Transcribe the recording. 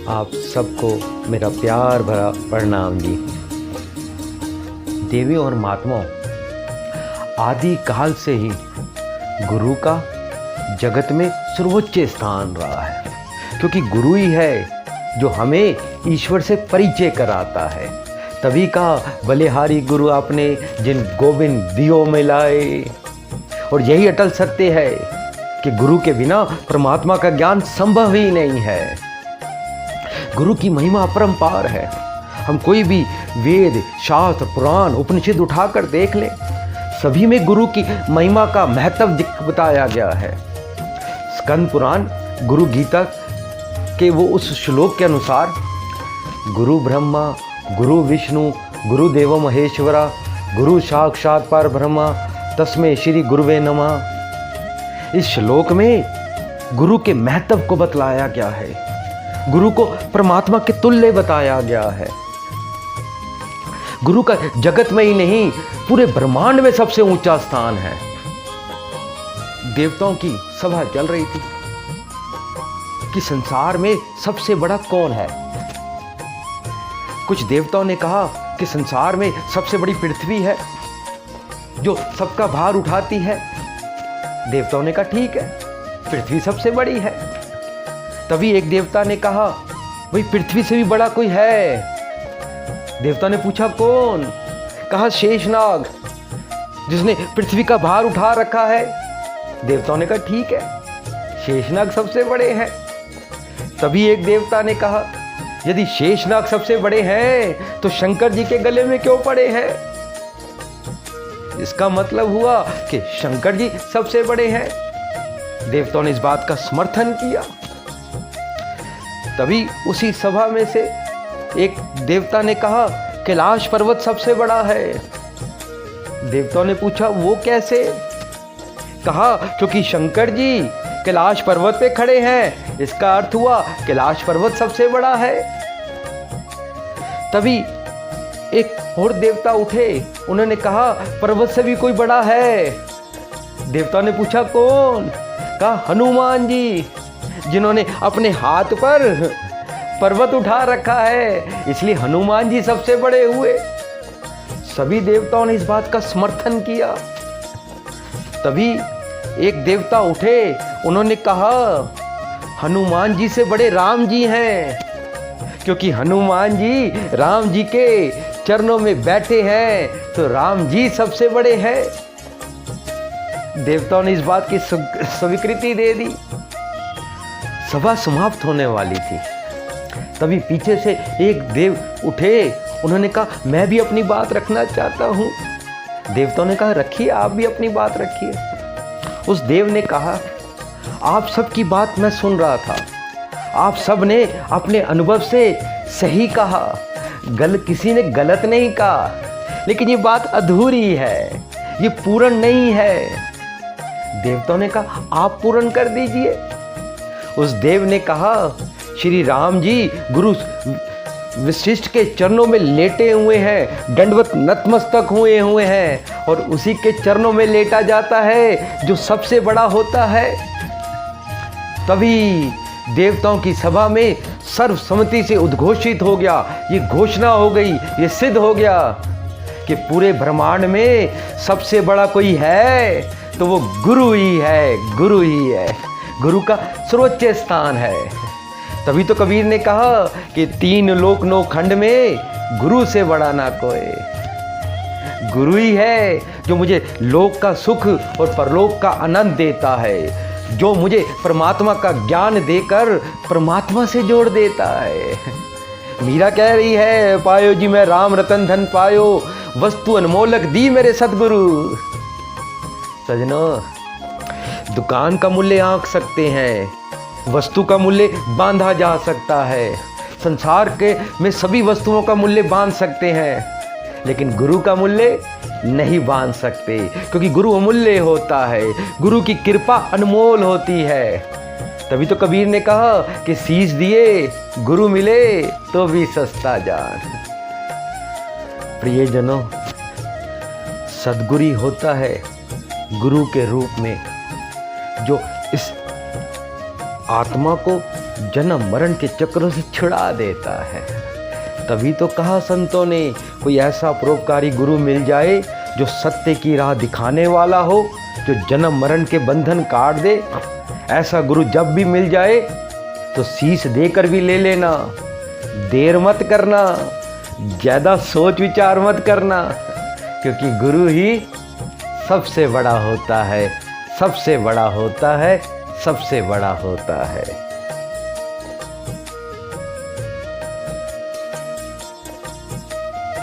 आप सबको मेरा प्यार भरा प्रणाम जी। देवी और महात्माओं, आदि काल से ही गुरु का जगत में सर्वोच्च स्थान रहा है, क्योंकि गुरु ही है जो हमें ईश्वर से परिचय कराता है। तभी कहा बलिहारी गुरु आपने जिन गोविंद दियो में लाए। और यही अटल सत्य है कि गुरु के बिना परमात्मा का ज्ञान संभव ही नहीं है। गुरु की महिमा अपरंपार है। हम कोई भी वेद, शास्त्र, पुराण, उपनिषद उठाकर देख लें, सभी में गुरु की महिमा का महत्व बताया गया है। स्कंद पुराण गुरु गीता के वो उस श्लोक के अनुसार गुरु ब्रह्मा, गुरु विष्णु, गुरु देव महेश्वरा, गुरु साक्षात पर ब्रह्मा, तस्मै श्री गुरुवे नमः। इस श्लोक में गुरु के महत्व को बतलाया गया है। गुरु को परमात्मा के तुल्य बताया गया है। गुरु का जगत में ही नहीं, पूरे ब्रह्मांड में सबसे ऊंचा स्थान है। देवताओं की सभा चल रही थी कि संसार में सबसे बड़ा कौन है। कुछ देवताओं ने कहा कि संसार में सबसे बड़ी पृथ्वी है जो सबका भार उठाती है। देवताओं ने कहा ठीक है, पृथ्वी सबसे बड़ी है। तभी एक देवता ने कहा भाई पृथ्वी से भी बड़ा कोई है। देवता ने पूछा कौन? कहा शेषनाग, जिसने पृथ्वी का भार उठा रखा है। देवताओं ने कहा ठीक है, शेषनाग सबसे बड़े हैं। तभी एक देवता ने कहा यदि शेषनाग सबसे बड़े हैं तो शंकर जी के गले में क्यों पड़े हैं? इसका मतलब हुआ कि शंकर जी सबसे बड़े हैं। देवताओं ने इस बात का समर्थन किया। तभी उसी सभा में से एक देवता ने कहा कैलाश पर्वत सबसे बड़ा है। देवताओं ने पूछा वो कैसे? कहा क्योंकि शंकर जी कैलाश पर्वत पे खड़े हैं, इसका अर्थ हुआ कैलाश पर्वत सबसे बड़ा है। तभी एक और देवता उठे, उन्होंने कहा पर्वत से भी कोई बड़ा है। देवताओं ने पूछा कौन? कहा हनुमान जी, जिन्होंने अपने हाथ पर पर्वत उठा रखा है, इसलिए हनुमान जी सबसे बड़े हुए। सभी देवताओं ने इस बात का समर्थन किया। तभी एक देवता उठे, उन्होंने कहा हनुमान जी से बड़े राम जी हैं, क्योंकि हनुमान जी राम जी के चरणों में बैठे हैं, तो राम जी सबसे बड़े हैं। देवताओं ने इस बात की स्वीकृति दे दी। सभा समाप्त होने वाली थी। तभी पीछे से एक देव उठे, उन्होंने कहा मैं भी अपनी बात रखना चाहता हूं। देवताओं ने कहा रखिए, आप भी अपनी बात रखिए। उस देव ने कहा आप सबकी बात मैं सुन रहा था, आप सब ने अपने अनुभव से सही कहा, किसी ने गलत नहीं कहा, लेकिन ये बात अधूरी है, ये पूर्ण नहीं है। देवताओं ने कहा आप पूर्ण कर दीजिए। उस देव ने कहा श्री राम जी गुरु वशिष्ठ के चरणों में लेटे हुए हैं, दंडवत नतमस्तक हुए हैं, और उसी के चरणों में लेटा जाता है जो सबसे बड़ा होता है। तभी देवताओं की सभा में सर्वसम्मति से उद्घोषित हो गया, ये घोषणा हो गई, ये सिद्ध हो गया कि पूरे ब्रह्मांड में सबसे बड़ा कोई है तो वो गुरु ही है, गुरु ही है। गुरु का सर्वोच्च स्थान है। तभी तो कबीर ने कहा कि तीन लोक नौ खंड में गुरु से बड़ा ना कोई। गुरु ही है जो मुझे लोक का सुख और परलोक का आनंद देता है, जो मुझे परमात्मा का ज्ञान देकर परमात्मा से जोड़ देता है। मीरा कह रही है पायो जी मैं राम रतन धन पायो, वस्तु अनमोलक दी मेरे सतगुरु। सजनों, दुकान का मूल्य आंक सकते हैं, वस्तु का मूल्य बांधा जा सकता है, संसार के में सभी वस्तुओं का मूल्य बांध सकते हैं, लेकिन गुरु का मूल्य नहीं बांध सकते, क्योंकि गुरु अमूल्य होता है, गुरु की कृपा अनमोल होती है। तभी तो कबीर ने कहा कि शीश दिए गुरु मिले तो भी सस्ता जान। प्रियजनों, सद्गुरु होता है गुरु के रूप में, जो इस आत्मा को जन्म मरण के चक्रों से छुड़ा देता है। तभी तो कहा संतों ने, कोई ऐसा परोपकारी गुरु मिल जाए जो सत्य की राह दिखाने वाला हो, जो जन्म मरण के बंधन काट दे, ऐसा गुरु जब भी मिल जाए तो शीश देकर भी ले लेना। देर मत करना, ज़्यादा सोच विचार मत करना, क्योंकि गुरु ही सबसे बड़ा होता है, सबसे बड़ा होता है, सबसे बड़ा होता है।